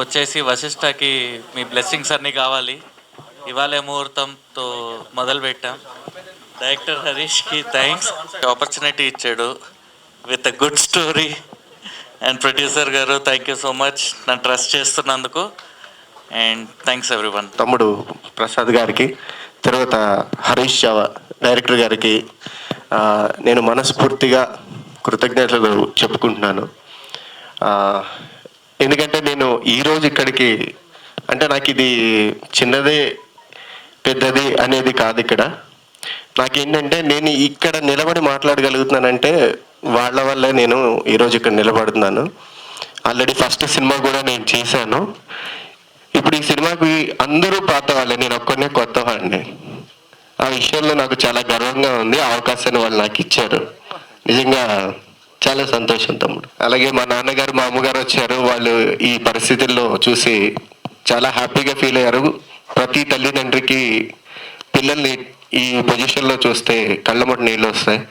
వచ్చేసి వశిష్ఠకి మీ బ్లెస్సింగ్స్ అన్నీ కావాలి. ఇవాళ ముహూర్తంతో మొదలుపెట్టాం. డైరెక్టర్ హరీష్కి థ్యాంక్స్, ఆపర్చునిటీ ఇచ్చాడు with a good story. And producer గారు థ్యాంక్ యూ సో మచ్ నన్ను ట్రస్ట్ చేస్తున్నందుకు. And thanks everyone. తమ్ముడు ప్రసాద్ గారికి, తర్వాత హరీష్ చావా డైరెక్టర్ గారికి నేను మనస్ఫూర్తిగా కృతజ్ఞతలు చెప్పుకుంటున్నాను. ఎందుకంటే నేను ఈరోజు ఇక్కడికి అంటే నాకు ఇది చిన్నదే పెద్దది అనేది కాదు. ఇక్కడ నాకేంటంటే నేను ఇక్కడ నిలబడి మాట్లాడగలుగుతున్నానంటే వాళ్ళ వల్లే నేను ఈరోజు ఇక్కడ నిలబడుతున్నాను. ఆల్రెడీ ఫస్ట్ సినిమా కూడా నేను చేశాను. ఇప్పుడు ఈ సినిమాకి అందరూ పాత వాళ్ళే, నేను ఒక్కనే కొత్త వాడిని. ఆ విషయంలో నాకు చాలా గర్వంగా ఉంది. ఆ అవకాశాన్ని వాళ్ళు నాకు ఇచ్చారు. నిజంగా చాలా సంతోషం తమ్ముడు. అలాగే మా నాన్నగారు మా అమ్మగారు వచ్చారు. వాళ్ళు ఈ పరిస్థితుల్లో చూసి చాలా హ్యాపీగా ఫీల్ అయ్యారు. ప్రతి తల్లిదండ్రికి పిల్లల్ని ఈ పొజిషన్లో చూస్తే కళ్ళమట నీళ్ళు వస్తాయి.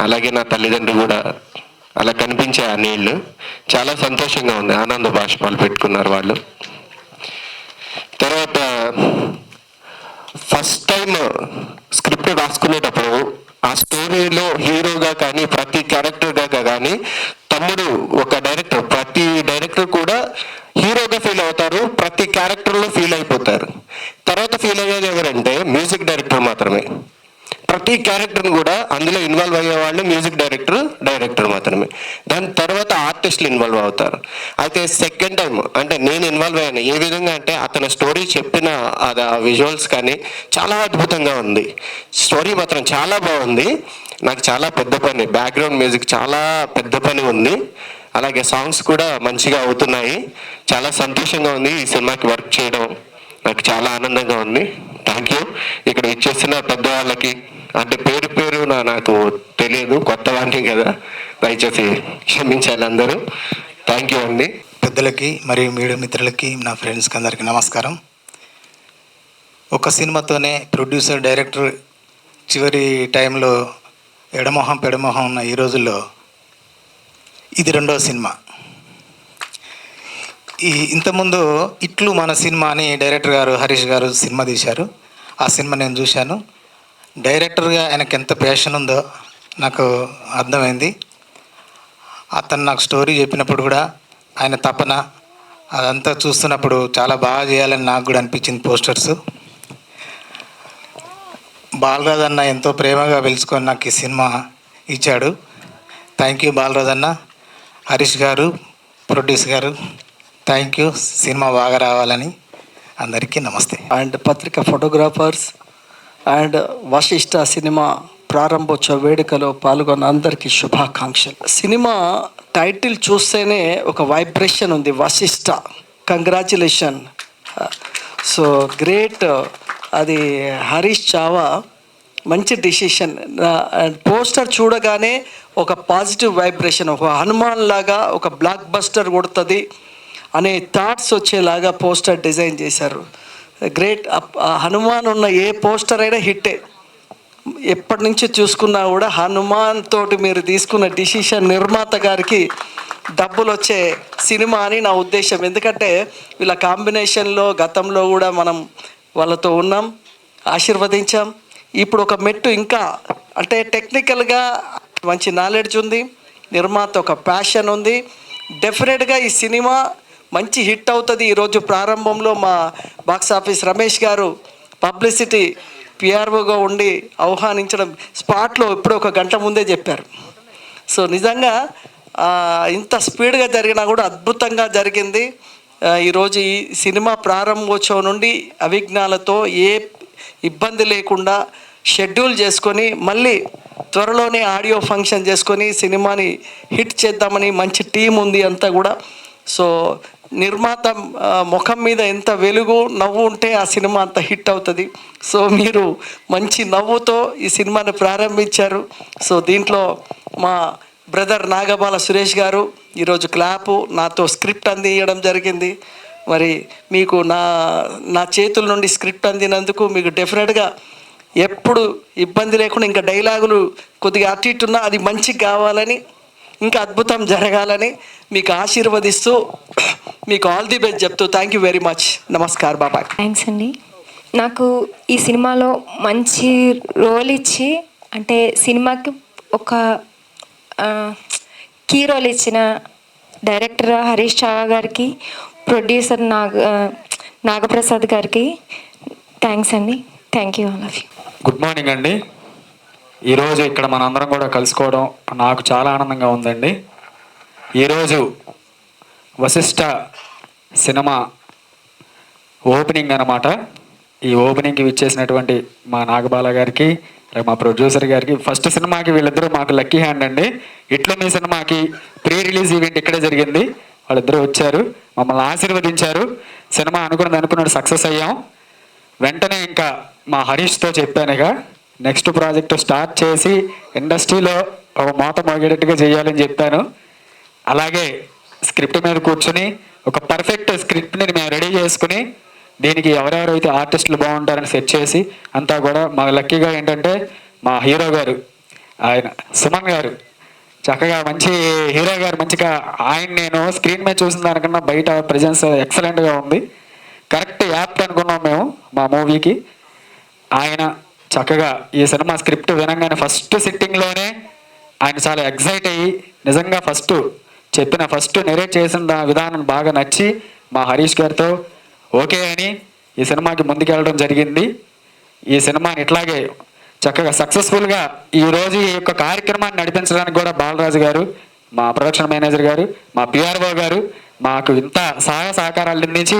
అలాగే నా తల్లిదండ్రులు కూడా అలా కనిపించే ఆ నీళ్ళు చాలా సంతోషంగా ఉంది. ఆనంద బాష్పాలు పెట్టుకున్నారు వాళ్ళు. తర్వాత ఫస్ట్ టైం స్క్రిప్ట్ రాసుకునేటప్పుడు ఆ స్టోరీలో హీరోగా కానీ ప్రతి క్యారెక్టర్గా కానీ తమ్ముడు ఒక డైరెక్టర్, ప్రతి డైరెక్టర్ కూడా హీరోగా ఫీల్ అవుతారు, ప్రతి క్యారెక్టర్లో ఫీల్ అయిపోతారు. తర్వాత ఫీల్ అయ్యేది ఎవరంటే మ్యూజిక్ డైరెక్టర్ మాత్రమే. ప్రతి క్యారెక్టర్ని కూడా అందులో ఇన్వాల్వ్ అయ్యే వాళ్ళు మ్యూజిక్ డైరెక్టర్ మాత్రమే. దాని తర్వాత ఆర్టిస్టులు ఇన్వాల్వ్ అవుతారు. అయితే సెకండ్ టైం అంటే నేను ఇన్వాల్వ్ అయ్యాను. ఏ విధంగా అంటే అతను స్టోరీ చెప్పిన అది ఆ విజువల్స్ కానీ చాలా అద్భుతంగా ఉంది. స్టోరీ మాత్రం చాలా బాగుంది. నాకు చాలా పెద్ద పని, బ్యాక్గ్రౌండ్ మ్యూజిక్ చాలా పెద్ద పని ఉంది. అలాగే సాంగ్స్ కూడా మంచిగా అవుతున్నాయి. చాలా సంతోషంగా ఉంది ఈ సినిమాకి వర్క్ చేయడం. నాకు చాలా ఆనందంగా ఉంది. Thank you. ఇక్కడ ఇచ్చేసిన పెద్దవాళ్ళకి, అంటే పేరు పేరు నాకు తెలియదు, కొత్త వాడిని కదా, దయచేసి క్షమించాలి అందరూ. థ్యాంక్ యూ అండి. పెద్దలకి మరియు మీడియా మిత్రులకి, నా ఫ్రెండ్స్కి అందరికీ నమస్కారం. ఒక సినిమాతోనే ప్రొడ్యూసర్ డైరెక్టర్ చివరి టైంలో ఎడమొహం పెడమొహం ఉన్న ఈ రోజుల్లో ఇది రెండవ సినిమా. ఇంతకుముందు ఇట్లు మన సినిమా అని డైరెక్టర్ గారు హరీష్ గారు సినిమా తీశారు. ఆ సినిమా నేను చూశాను. డైరెక్టర్గా ఆయనకు ఎంత ప్యాషన్ ఉందో నాకు అర్థమైంది. అతను నాకు స్టోరీ చెప్పినప్పుడు కూడా ఆయన తపన అదంతా చూస్తున్నప్పుడు చాలా బాగా చేయాలని నాకు కూడా అనిపించింది. పోస్టర్స్ బాలరాజ్ అన్న ఎంతో ప్రేమగా పిలుచుకొని నాకు ఈ సినిమా ఇచ్చాడు. థ్యాంక్ యూ బాలరాజ్ అన్న. హరీష్ గారు, ప్రొడ్యూసర్ గారు, థ్యాంక్ యూ. సినిమా బాగా రావాలని అందరికీ నమస్తే. అండ్ పత్రిక ఫోటోగ్రాఫర్స్ అండ్ వశిష్ఠ సినిమా ప్రారంభోత్సవ వేడుకలో పాల్గొన్న అందరికీ శుభాకాంక్షలు. సినిమా టైటిల్ చూస్తేనే ఒక వైబ్రేషన్ ఉంది, వశిష్ఠ. కంగ్రాచులేషన్. So great. అది హరీష్ చావా మంచి డిసిషన్. పోస్టర్ చూడగానే ఒక పాజిటివ్ వైబ్రేషన్, ఒక హనుమాన్ లాగా ఒక బ్లాక్ బస్టర్ కొడుతుంది అనే థాట్స్ వచ్చేలాగా పోస్టర్ డిజైన్ చేశారు. గ్రేట్. హనుమాన్ ఉన్న ఏ పోస్టర్ అయినా హిట్టే. ఎప్పటి నుంచి చూసుకున్నా కూడా హనుమాన్ తోటి మీరు తీసుకున్న డిసిషన్ నిర్మాత గారికి డబ్బులు వచ్చే సినిమా అని నా ఉద్దేశం. ఎందుకంటే వీళ్ళ కాంబినేషన్లో గతంలో కూడా మనం వాళ్ళతో ఉన్నాం, ఆశీర్వదించాం. ఇప్పుడు ఒక మెట్టు ఇంకా, అంటే టెక్నికల్గా మంచి నాలెడ్జ్ ఉంది, నిర్మాత ఒక ప్యాషన్ ఉంది. డెఫినెట్గా ఈ సినిమా మంచి హిట్ అవుతుంది. ఈరోజు ప్రారంభంలో మా బాక్స్ ఆఫీస్ రమేష్ గారు పబ్లిసిటీ పిఆర్ఓగా ఉండి ఆహ్వానించడం స్పాట్లో ఇప్పుడు ఒక గంట ముందే చెప్పారు. సో నిజంగా ఇంత స్పీడ్గా జరిగినా కూడా అద్భుతంగా జరిగింది. ఈరోజు ఈ సినిమా ప్రారంభోత్సవం నుండి అవిఘ్నాలతో ఏ ఇబ్బంది లేకుండా షెడ్యూల్ చేసుకొని మళ్ళీ త్వరలోనే ఆడియో ఫంక్షన్ చేసుకొని సినిమాని హిట్ చేద్దామని మంచి టీం ఉంది అంతా కూడా. సో నిర్మాత ముఖం మీద ఎంత వెలుగు నవ్వు ఉంటే ఆ సినిమా అంత హిట్ అవుతుంది. సో మీరు మంచి నవ్వుతో ఈ సినిమాని ప్రారంభించారు. సో దీంట్లో మా బ్రదర్ నాగబాల సురేష్ గారు ఈరోజు క్లాపు నాతో స్క్రిప్ట్ అందించడం జరిగింది. మరి మీకు నా చేతుల నుండి స్క్రిప్ట్ అందినందుకు మీకు డెఫినెట్గా ఎప్పుడు ఇబ్బంది లేకుండా ఇంకా డైలాగులు కొద్దిగా అటు ఇటున్నా అది మంచిగా కావాలని ఇంకా అద్భుతం జరగాలని మీకు ఆశీర్వదిస్తూ మీకు ఆల్ ది బెస్ట్ చెప్తూ thank you very much. Namaskar, బాబాయ్. థ్యాంక్స్ అండి. నాకు ఈ సినిమాలో మంచి రోల్ ఇచ్చి అంటే సినిమాకి ఒక కీ రోల్ ఇచ్చిన డైరెక్టర్ హరీష్ చావా గారికి, ప్రొడ్యూసర్ నాగప్రసాద్ గారికి థ్యాంక్స్ అండి. Thank you all of you. Good morning అండి. ఈరోజు ఇక్కడ మనందరం కూడా కలుసుకోవడం నాకు చాలా ఆనందంగా ఉందండి. ఈరోజు వశిష్ఠ సినిమా ఓపెనింగ్ అన్నమాట. ఈ ఓపెనింగ్కి విచ్చేసినటువంటి మా నాగబాల గారికి, మా ప్రొడ్యూసర్ గారికి, ఫస్ట్ సినిమాకి వీళ్ళిద్దరూ మాకు లక్కీ హ్యాండ్ అండి. ఇట్లా మీ సినిమాకి ప్రీ రిలీజ్ ఈవెంట్ ఇక్కడే జరిగింది. వాళ్ళిద్దరూ వచ్చారు, మమ్మల్ని ఆశీర్వదించారు. సినిమా అనుకున్నట్టు సక్సెస్ అయ్యాం. వెంటనే ఇంకా మా హరీష్తో చెప్పానుగా నెక్స్ట్ ప్రాజెక్టు స్టార్ట్ చేసి ఇండస్ట్రీలో ఒక మోత మోగేటట్టుగా చేయాలని చెప్పాను. అలాగే స్క్రిప్ట్ మీద కూర్చొని ఒక పర్ఫెక్ట్ స్క్రిప్ట్ని మేము రెడీ చేసుకుని దీనికి ఎవరెవరైతే ఆర్టిస్టులు బాగుంటారని సెట్ చేసి అంతా కూడా మా లక్కీగా ఏంటంటే మా హీరో గారు ఆయన సుమన్ గారు చక్కగా మంచి హీరో గారు మంచిగా ఆయన నేను స్క్రీన్ మీద చూసిన దానికన్నా బయట ప్రజెన్స్ ఎక్సలెంట్గా ఉంది. కరెక్ట్ యాప్ట్ అనుకున్నాం మేము మా మూవీకి. ఆయన చక్కగా ఈ సినిమా స్క్రిప్ట్ వినంగానే ఫస్ట్ సిట్టింగ్లోనే ఆయన చాలా ఎగ్జైట్ అయ్యి నిజంగా ఫస్ట్ నెరేట్ చేసిన విధానం బాగా నచ్చి మా హరీష్ గారితో ఓకే అని ఈ సినిమాకి ముందుకెళ్ళడం జరిగింది. ఈ సినిమాని ఇట్లాగే చక్కగా సక్సెస్ఫుల్గా ఈరోజు ఈ యొక్క కార్యక్రమాన్ని నడిపించడానికి కూడా బాలరాజు గారు, మా ప్రొడక్షన్ మేనేజర్ గారు, మా పిఆర్ఓ గారు మాకు ఇంత సహాయ సహకారాలు అందించి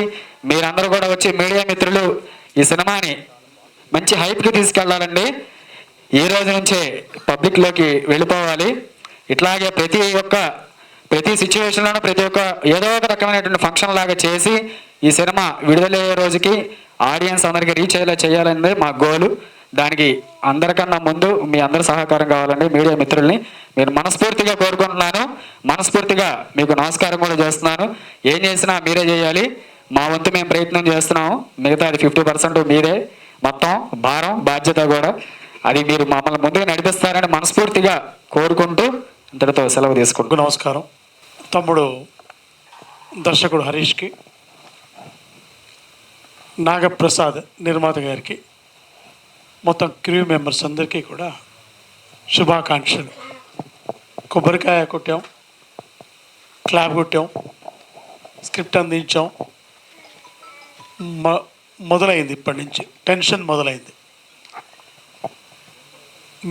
మీరందరూ కూడా వచ్చి మీడియా మిత్రులు ఈ సినిమాని మంచి హైప్కి తీసుకెళ్ళాలండి. ఈ రోజు నుంచే పబ్లిక్లోకి వెళ్ళిపోవాలి. ఇట్లాగే ప్రతి సిచ్యువేషన్లోనూ ఏదో ఒక రకమైనటువంటి ఫంక్షన్ లాగా చేసి ఈ సినిమా విడుదలయ్యే రోజుకి ఆడియన్స్ అందరికీ రీచ్ అయ్యేలా చేయాలనేది మా గోలు. దానికి అందరికన్నా ముందు మీ అందరి సహకారం కావాలండి. మీడియా మిత్రుల్ని నేను మనస్ఫూర్తిగా కోరుకుంటున్నాను. మనస్ఫూర్తిగా మీకు నమస్కారం కూడా చేస్తున్నాను. ఏం చేసినా మీరే చేయాలి. మా వంతు మేము ప్రయత్నం చేస్తున్నాము. మిగతాది 50% మీదే మొత్తం భారం బాధ్యత కూడా. అది మీరు మమ్మల్ని ముందుగా నడిపిస్తారని మనస్ఫూర్తిగా కోరుకుంటూ ఇంతటితో సెలవు తీసుకుంటూ నమస్కారం. తమ్ముడు దర్శకుడు హరీష్కి, నాగప్రసాద్ నిర్మాత గారికి, మొత్తం క్రూ మెంబర్స్ అందరికీ కూడా శుభాకాంక్షలు. కొబ్బరికాయ కొట్టాం, క్లాప్ కొట్టాం, స్క్రిప్ట్ అందించాం. మొదలైంది ఇప్పటి నుంచి టెన్షన్ మొదలైంది.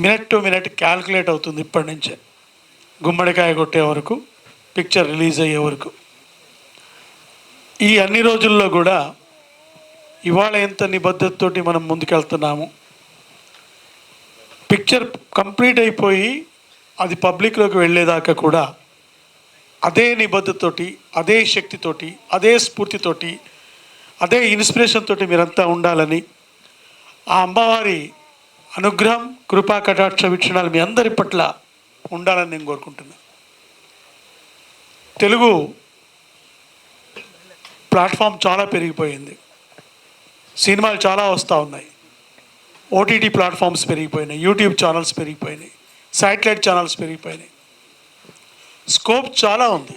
మినిట్ టు మినిట్ క్యాల్కులేట్ అవుతుంది ఇప్పటి నుంచే. గుమ్మడికాయ కొట్టే వరకు, పిక్చర్ రిలీజ్ అయ్యే వరకు. ఈ అన్ని రోజుల్లో కూడా ఇవాళ ఎంత నిబద్ధతతోటి మనం ముందుకెళ్తున్నాము. పిక్చర్ కంప్లీట్ అయిపోయి అది పబ్లిక్లోకి వెళ్ళేదాకా కూడా అదే నిబద్ధతతోటి, అదే శక్తితోటి, అదే స్ఫూర్తితోటి, అదే ఇన్స్పిరేషన్ తోటి మీరంతా ఉండాలని, ఆ అమ్మవారి అనుగ్రహం, కృపా కటాక్ష వీక్షణాలు మీ అందరి పట్ల ఉండాలని నేను కోరుకుంటున్నాను. తెలుగు ప్లాట్ఫామ్ చాలా పెరిగిపోయింది. సినిమాలు చాలా వస్తూ ఉన్నాయి. ఓటీటీ ప్లాట్ఫామ్స్ పెరిగిపోయినాయి, యూట్యూబ్ ఛానల్స్ పెరిగిపోయినాయి, శాటిలైట్ ఛానల్స్ పెరిగిపోయినాయి. స్కోప్ చాలా ఉంది.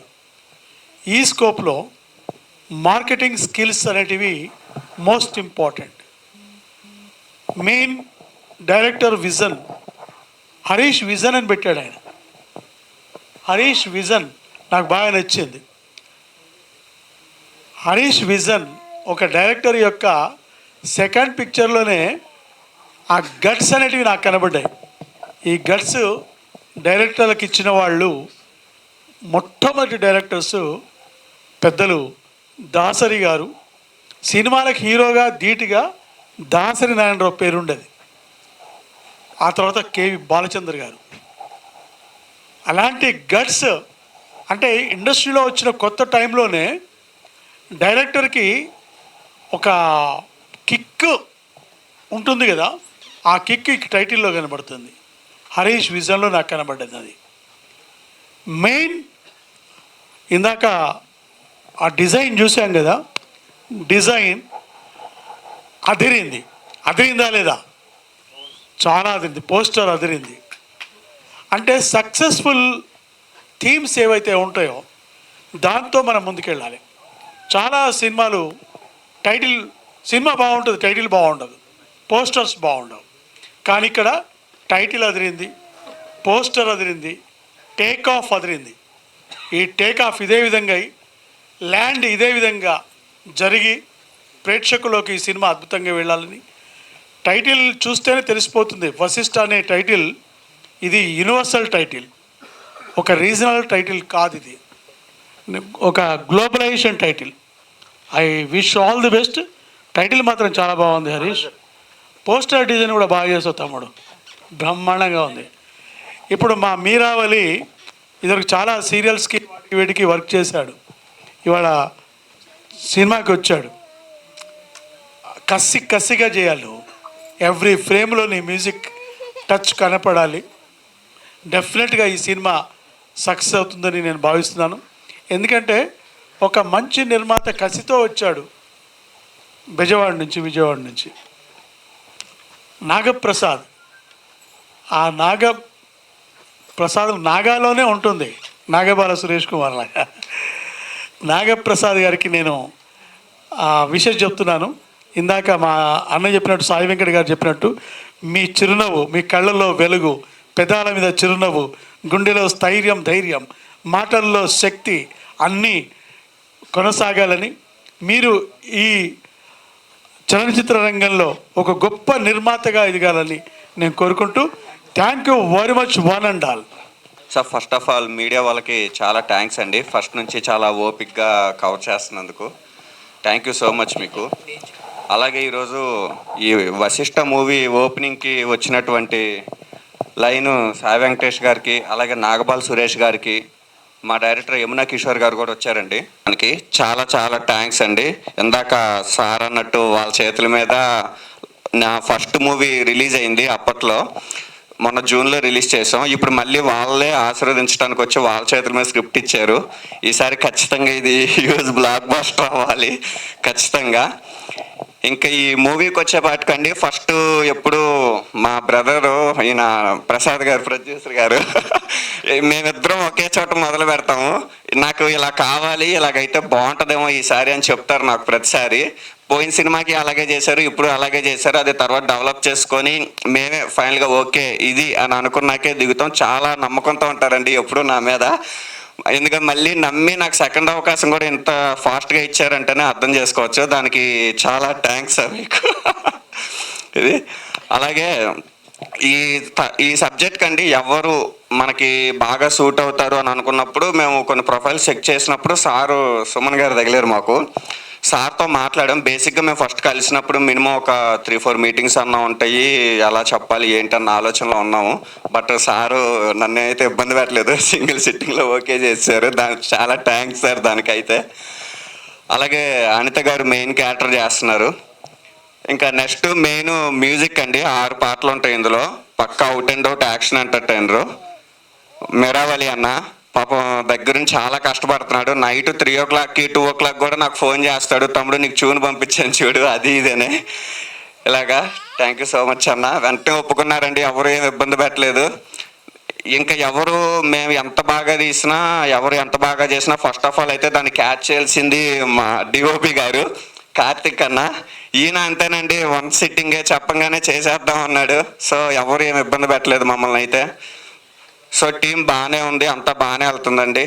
ఈ స్కోప్లో మార్కెటింగ్ స్కిల్స్ అనేటివి most important. Main director vision, Harish vision అని పెట్టాడు ఆయన. హరీష్ విజన్ నాకు బాగా నచ్చింది. హరీష్ విజన్ ఒక డైరెక్టర్ యొక్క సెకండ్ పిక్చర్లోనే ఆ గట్స్ అనేటివి నాకు కనబడ్డాయి. ఈ గట్స్ డైరెక్టర్లకు ఇచ్చిన వాళ్ళు మొట్టమొదటి డైరెక్టర్స్ పెద్దలు దాసరి గారు. సినిమాలకు హీరోగా ధీటుగా దాసరి నారాయణరావు పేరుండేది. ఆ తర్వాత కేవి బాలచంద్ర గారు. అలాంటి గట్స్ అంటే ఇండస్ట్రీలో వచ్చిన కొత్త టైంలోనే డైరెక్టర్కి ఒక కిక్ ఉంటుంది కదా, ఆ కిక్ టైటిల్లో కనబడుతుంది. హరీష్ విజన్లో నాకు కనబడ్డది అది. మెయిన్ ఇందాక ఆ డిజైన్ చూసాం కదా, డిజైన్ అదిరిందా లేదా? చాలా అదిరింది. పోస్టర్ అదిరింది. అంటే సక్సెస్ఫుల్ థీమ్స్ ఏవైతే ఉంటాయో దాంతో మనం ముందుకెళ్ళాలి. చాలా సినిమాలు సినిమా బాగుంటుంది, టైటిల్ బాగుండదు, పోస్టర్స్ బాగుండవు. కానీ ఇక్కడ టైటిల్ అదిరింది, పోస్టర్ అదిరింది, టేక్ ఆఫ్ అదిరింది. ఈ టేక్ ఆఫ్ ఇదే విధంగా ల్యాండ్ ఇదే విధంగా జరిగి ప్రేక్షకులోకి ఈ సినిమా అద్భుతంగా వెళ్ళాలని టైటిల్ చూస్తేనే తెలిసిపోతుంది. వశిష్ఠ అనే టైటిల్ ఇది యూనివర్సల్ టైటిల్, ఒక రీజనల్ టైటిల్ కాదు, ఇది ఒక globalization title. I wish all the best. Title మాత్రం చాలా బాగుంది హరీష్. పోస్టర్ డిజైన్ కూడా బాగా చేస్తావు తమ్ముడు, బ్రహ్మాండంగా ఉంది. ఇప్పుడు మా మీరావళి ఇదివరకు చాలా సీరియల్స్కి వీటికి వర్క్ చేశాడు, ఇవాళ సినిమాకి వచ్చాడు. కసిగా చేయాలి, ఎవ్రీ ఫ్రేమ్లో నీ మ్యూజిక్ టచ్ కనపడాలి. డెఫినెట్గా ఈ సినిమా సక్సెస్ అవుతుందని నేను భావిస్తున్నాను. ఎందుకంటే ఒక మంచి నిర్మాత కసితో వచ్చాడు విజయవాడ నుంచి నాగప్రసాద్. ఆ నాగప్రసాద్ నాగాలోనే ఉంటుంది, నాగబాల సురేష్ కుమార్ లాగా. నాగప్రసాద్ గారికి నేను విషయం చెప్తున్నాను. ఇందాక మా అన్న చెప్పినట్టు, సాయి వెంకట గారు చెప్పినట్టు, మీ చిరునవ్వు, మీ కళ్ళల్లో వెలుగు, పెదాల మీద చిరునవ్వు, గుండెలో స్థైర్యం, ధైర్యం, మాటల్లో శక్తి అన్నీ కొనసాగాలని, మీరు ఈ చలనచిత్ర రంగంలో ఒక గొప్ప నిర్మాతగా ఎదగాలని నేను కోరుకుంటూ, thank you very much one and all. Sir, first of all media వాళ్ళకి చాలా థ్యాంక్స్ అండి. ఫస్ట్ నుంచి చాలా ఓపిక్గా కవర్ చేస్తున్నందుకు థ్యాంక్ యూ సో మచ్ మీకు. అలాగే ఈరోజు ఈ వశిష్ఠ మూవీ ఓపెనింగ్కి వచ్చినటువంటి లైను సాయి వెంకటేష్ గారికి, అలాగే నాగబాల్ సురేష్ గారికి, మా డైరెక్టర్ యమునా కిషోర్ గారు కూడా వచ్చారండి. దానికి చాలా చాలా థ్యాంక్స్ అండి. ఇందాక సార్ అన్నట్టు వాళ్ళ చేతుల మీద నా ఫస్ట్ మూవీ రిలీజ్ అయింది. అప్పట్లో మొన్న జూన్లో రిలీజ్ చేసాం. ఇప్పుడు మళ్ళీ వాళ్ళే ఆశీర్వదించడానికి వచ్చి వాళ్ళ చేతుల మీద స్క్రిప్ట్ ఇచ్చారు. ఈసారి ఖచ్చితంగా ఇది హ్యూజ్ బ్లాక్ బస్టర్ అవ్వాలి ఖచ్చితంగా. ఇంకా ఈ మూవీకి వచ్చేపాటికండి, ఫస్ట్ ఎప్పుడు మా బ్రదరు ఈయన ప్రసాద్ గారు, ప్రొడ్యూసర్ గారు, మేమిద్దరం ఒకే చోట మొదలు పెడతాము. నాకు ఇలా కావాలి, ఇలాగైతే బాగుంటుందేమో ఈసారి అని చెప్తారు నాకు ప్రతిసారి. పోయిన సినిమాకి అలాగే చేశారు, ఇప్పుడు అలాగే చేశారు. అది తర్వాత డెవలప్ చేసుకొని మేమే ఫైనల్గా ఓకే ఇది అని అనుకున్నాకే దిగుతాం. చాలా నమ్మకంతో ఉంటారండి ఎప్పుడు నా మీద. ఎందుకంటే మళ్ళీ నమ్మి నాకు సెకండ్ అవకాశం కూడా ఇంత ఫాస్ట్గా ఇచ్చారంటేనే అర్థం చేసుకోవచ్చు. దానికి చాలా థ్యాంక్స్ సార్ మీకు. ఇది అలాగే ఈ సబ్జెక్ట్ కండి ఎవరు మనకి బాగా సూట్ అవుతారు అని అనుకున్నప్పుడు మేము కొన్ని ప్రొఫైల్స్ చెక్ చేసినప్పుడు సారు సుమన్ గారు తగిలారు మాకు. సార్తో మాట్లాడాం. బేసిక్గా మేము ఫస్ట్ కలిసినప్పుడు మినిమం ఒక 3-4 మీటింగ్స్ అన్నా ఉంటాయి, ఎలా చెప్పాలి ఏంటన్న ఆలోచనలో ఉన్నాము. బట్ సారు నన్ను అయితే ఇబ్బంది పెట్టలేదు, సింగిల్ సిట్టింగ్లో ఓకే చేశారు. దానికి చాలా థ్యాంక్స్ సార్ దానికైతే. అలాగే అనిత గారు మెయిన్ క్యారెక్టర్ చేస్తున్నారు. ఇంకా నెక్స్ట్ మెయిన్ మ్యూజిక్ అండి. 6 పాటలు ఉంటాయి ఇందులో, పక్కా out and out action entertainer. మెరావలి అన్న పాపం దగ్గరుండి చాలా కష్టపడుతున్నాడు. నైట్ 3 o'clockకి 2 o'clock కూడా నాకు ఫోన్ చేస్తాడు, తమ్ముడు నీకు ట్యూన్ పంపించాను చూడు, అది ఇదేనే ఇలాగా. థ్యాంక్ యూ సో మచ్ అన్న. వెంటనే ఒప్పుకున్నారండి, ఎవరు ఏమి ఇబ్బంది పెట్టలేదు. ఇంకా ఎవరు మేము ఎంత బాగా తీసినా, ఎవరు ఎంత బాగా చేసినా, ఫస్ట్ ఆఫ్ ఆల్ అయితే దాన్ని క్యాచ్ చేయాల్సింది మా డిఓపి గారు కార్తిక్ అన్న. ఈయన అంతేనండి, 1 సిట్టింగే చెప్పంగానే చేసేద్దాం అన్నాడు. సో ఎవరు ఏమి ఇబ్బంది పెట్టలేదు మమ్మల్ని అయితే. సో టీం బాగానే ఉంది, అంతా బాగానే వెళ్తుందండి.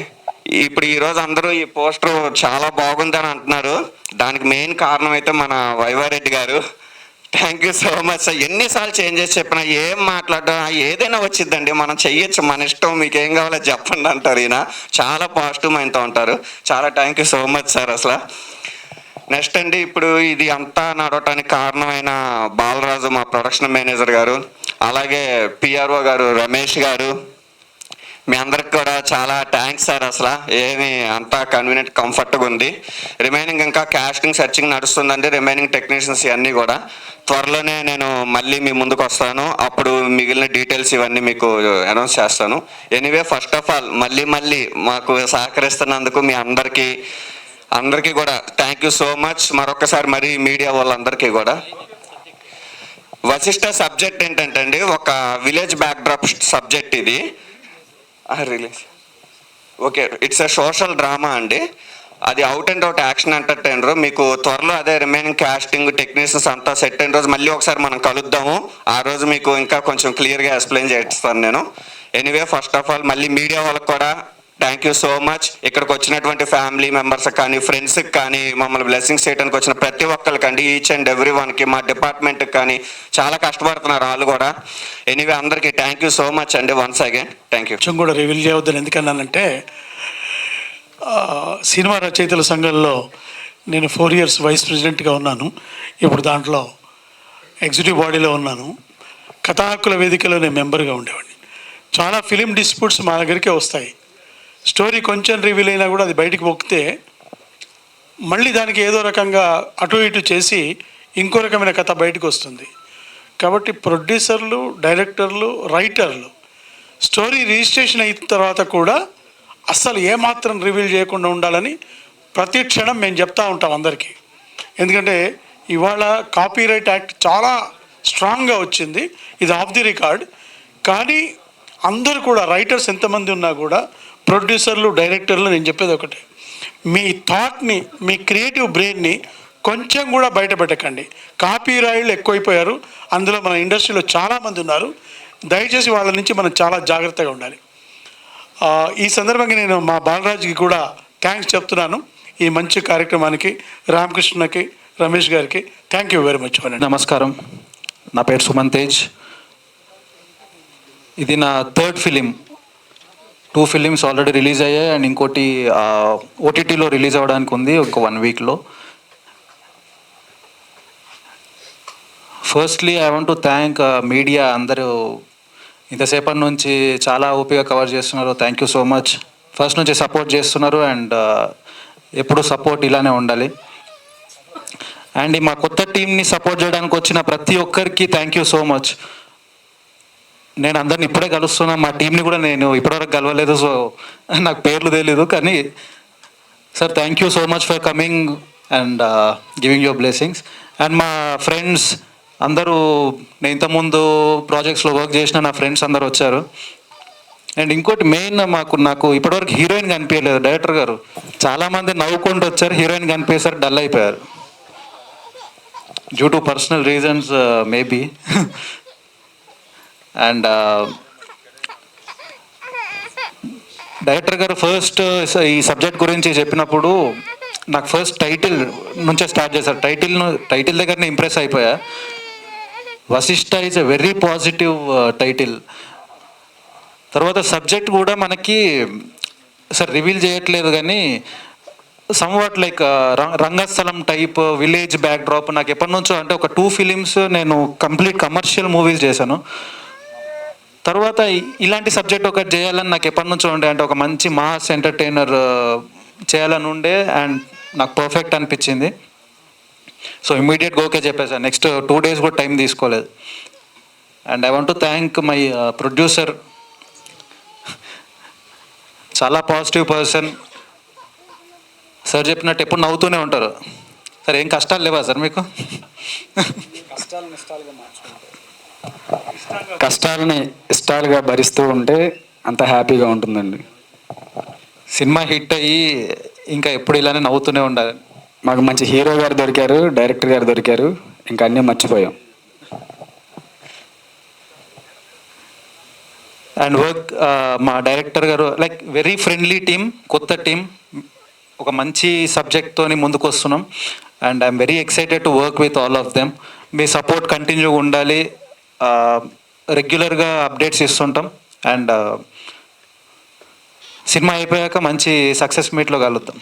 ఇప్పుడు ఈరోజు అందరూ ఈ పోస్టర్ చాలా బాగుందని అంటున్నారు. దానికి మెయిన్ కారణం అయితే మన వైవారెడ్డి గారు. Thank you so much sir. ఎన్నిసార్లు చేంజ్ చేసి చెప్పినా ఏం మాట్లాడడం ఏదైనా వచ్చిద్దండి, మనం చెయ్యొచ్చు, మన ఇష్టం, మీకు ఏం కావాలో చెప్పండి అంటారు. ఈయన చాలా పాజిటివ్ మైండ్తో ఉంటారు. చాలా thank you so much sir అసలు. నెక్స్ట్ అండి, ఇప్పుడు ఇది అంతా నడవటానికి కారణమైన బాలరాజు మా ప్రొడక్షన్ మేనేజర్ గారు, అలాగే పిఆర్ఓ గారు రమేష్ గారు, మీ అందరికి కూడా చాలా థ్యాంక్స్ సార్. అసలు ఏమి అంతా కన్వీనియంట్ కంఫర్ట్గా ఉంది. రిమైనింగ్ ఇంకా కాస్టింగ్ సర్చింగ్ నడుస్తుందండి. రిమైనింగ్ టెక్నీషియన్స్ ఇవన్నీ కూడా త్వరలోనే నేను మళ్ళీ మీ ముందుకు వస్తాను. అప్పుడు మిగిలిన డీటెయిల్స్ ఇవన్నీ మీకు అనౌన్స్ చేస్తాను. ఎనీవే ఫస్ట్ ఆఫ్ ఆల్ మళ్ళీ మాకు సహకరిస్తున్నందుకు మీ అందరికీ కూడా థ్యాంక్ యూ సో మచ్. మరొకసారి మరి మీడియా వాళ్ళందరికీ కూడా. వశిష్ఠ సబ్జెక్ట్ ఏంటంటే అండి, ఒక విలేజ్ బ్యాక్డ్రాప్ సబ్జెక్ట్ ఇది release. Okay, it's a social drama అండి. అది out and out action entertainer. మీకు త్వరలో అదే రిమైనింగ్ కాస్టింగ్ టెక్నీషియన్స్ అంతా సెట్ అయిన రోజు మళ్ళీ ఒకసారి మనం కలుద్దాము. ఆ రోజు మీకు ఇంకా కొంచెం క్లియర్గా ఎక్స్ప్లెయిన్ చేస్తాను నేను. ఎనీవే, ఫస్ట్ ఆఫ్ ఆల్ మళ్ళీ మీడియా వాళ్ళకి కూడా థ్యాంక్ యూ సో మచ్. ఇక్కడికి వచ్చినటువంటి ఫ్యామిలీ మెంబర్స్ కానీ, ఫ్రెండ్స్కి కానీ, మమ్మల్ని బ్లెస్సింగ్స్ చేయడానికి వచ్చిన ప్రతి ఒక్కరికి అండి, ఈచ్ అండ్ ఎవ్రీ వన్కి, మా డిపార్ట్మెంట్కి కానీ చాలా కష్టపడుతున్నారు వాళ్ళు కూడా. ఎనీవే, అందరికీ థ్యాంక్ యూ సో మచ్ అండి, వన్స్ అగైన్ థ్యాంక్ యూ. కొంచెం కూడా రివీల్ చేయవద్దని ఎందుకన్నానంటే, సినిమా రచయితల సంఘంలో నేను 4 years వైస్ ప్రెసిడెంట్గా ఉన్నాను. ఇప్పుడు దాంట్లో ఎగ్జిక్యూటివ్ బాడీలో ఉన్నాను. కథా హక్కుల వేదికలో నేను మెంబర్గా ఉండేవాడిని. చాలా ఫిలిం డిస్ప్యూట్స్ మా దగ్గరికే వస్తాయి. స్టోరీ కొంచెం రివీల్ అయినా కూడా అది బయటికి పొక్కితే మళ్ళీ దానికి ఏదో రకంగా అటు ఇటు చేసి ఇంకో రకమైన కథ బయటకు వస్తుంది. కాబట్టి ప్రొడ్యూసర్లు, డైరెక్టర్లు, రైటర్లు స్టోరీ రిజిస్ట్రేషన్ అయిన తర్వాత కూడా అస్సలు ఏమాత్రం రివీల్ చేయకుండా ఉండాలని ప్రతి క్షణం మేము చెప్తా ఉంటాం అందరికీ. ఎందుకంటే ఇవాళ కాపీరైట్ యాక్ట్ చాలా స్ట్రాంగ్గా వచ్చింది, ఇది ఆఫ్ ది రికార్డ్. కానీ అందరూ కూడా రైటర్స్ ఎంతమంది ఉన్నా కూడా, ప్రొడ్యూసర్లు, డైరెక్టర్లు, నేను చెప్పేది ఒకటే, మీ థాట్ని, మీ క్రియేటివ్ బ్రెయిన్ని కొంచెం కూడా బయట పెట్టకండి. కాపీరైట్లు ఎక్కువైపోయారు, అందులో మన ఇండస్ట్రీలో చాలామంది ఉన్నారు. దయచేసి వాళ్ళ నుంచి మనం చాలా జాగ్రత్తగా ఉండాలి. ఈ సందర్భంగా నేను మా బాలరాజ్కి కూడా థ్యాంక్స్ చెప్తున్నాను. ఈ మంచి కార్యక్రమానికి రామకృష్ణకి, రమేష్ గారికి థ్యాంక్ యూ వెరీ మచ్. నమస్కారం, నా పేరు సుమన్ తేజ్. ఇది నా 3rd film. 2 films already release అయ్యాయి అండ్ ఇంకోటి ఓటీటీలో రిలీజ్ అవ్వడానికి ఉంది ఒక 1 weekలో. Firstly I want to thank media. అందరూ ఇంతసేపటి నుంచి చాలా ఓపిక కవర్ చేస్తున్నారు. Thank you so much. First నుంచి సపోర్ట్ చేస్తున్నారు అండ్ ఎప్పుడు సపోర్ట్ ఇలానే ఉండాలి. అండ్ మా కొత్త టీంని సపోర్ట్ చేయడానికి వచ్చిన ప్రతి ఒక్కరికి థ్యాంక్ యూ సో మచ్. నేను అందరిని ఇప్పుడే కలుస్తున్నా, మా టీంని కూడా నేను ఇప్పటివరకు కలవలేదు, సో నాకు పేర్లు తెలీదు. కానీ sir, thank you so much for coming and giving your blessings. And మా ఫ్రెండ్స్ అందరూ, నేను ఇంతకుముందు ప్రాజెక్ట్స్లో వర్క్ చేసిన నా ఫ్రెండ్స్ అందరూ వచ్చారు. అండ్ ఇంకోటి మెయిన్, నాకు ఇప్పటివరకు హీరోయిన్ కనిపించలేదు. డైరెక్టర్ గారు చాలామంది నవ్వుకుంటూ వచ్చారు, హీరోయిన్ కనిపించారు, డల్ అయిపోయారు. Due to personal reasons maybe. And director గారు ఫస్ట్ ఈ సబ్జెక్ట్ గురించి చెప్పినప్పుడు నాకు ఫస్ట్ టైటిల్ నుంచే స్టార్ట్ చేశారు. టైటిల్ దగ్గరనే ఇంప్రెస్ అయిపోయా. Vasishtha is a very positive title. తర్వాత సబ్జెక్ట్ కూడా మనకి సార్ రివీల్ చేయట్లేదు కానీ somewhat like Rangasthalam type, village backdrop. నాకు ఎప్పటి నుంచో, అంటే ఒక 2 ఫిలిమ్స్ నేను కంప్లీట్ కమర్షియల్ మూవీస్ చేశాను. తర్వాత ఇలాంటి సబ్జెక్ట్ ఒకటి చేయాలని నాకు ఎప్పటి నుంచో ఉండే, అంటే ఒక మంచి మాస్ ఎంటర్టైనర్ చేయాలని ఉండే. అండ్ నాకు పర్ఫెక్ట్ అనిపించింది. సో ఇమ్మీడియట్గా ఓకే చెప్పేసాను. నెక్స్ట్ 2 days కూడా టైం తీసుకోలేదు. And I want to thank my producer. చాలా పాజిటివ్ పర్సన్. సార్ చెప్పినట్టు ఎప్పుడు నవ్వుతూనే ఉంటారు. సార్, ఏం కష్టాలు లేవా సార్ మీకు? కష్టాలని ఇష్టాలుగా భరిస్తూ ఉంటే అంత హ్యాపీగా ఉంటుందండి. సినిమా హిట్ అయ్యి ఇంకా ఎప్పుడు ఇలానే నవ్వుతూనే ఉండాలి. మాకు మంచి హీరో గారు దొరికారు, డైరెక్టర్ గారు దొరికారు, ఇంకా అన్నీ మర్చిపోయాం. అండ్ వర్క్ మా డైరెక్టర్ గారు లైక్ వెరీ ఫ్రెండ్లీ టీమ్, కొత్త టీం, ఒక మంచి సబ్జెక్ట్తోని ముందుకు వస్తున్నాం. And I'm very excited to work with all of them. Me support కంటిన్యూగా ఉండాలి. రెగ్యులర్గా అప్డేట్స్ ఇస్తుంటాం. అండ్ సినిమా అయిపోయాక మంచి సక్సెస్ మీట్లో కలుద్దాం.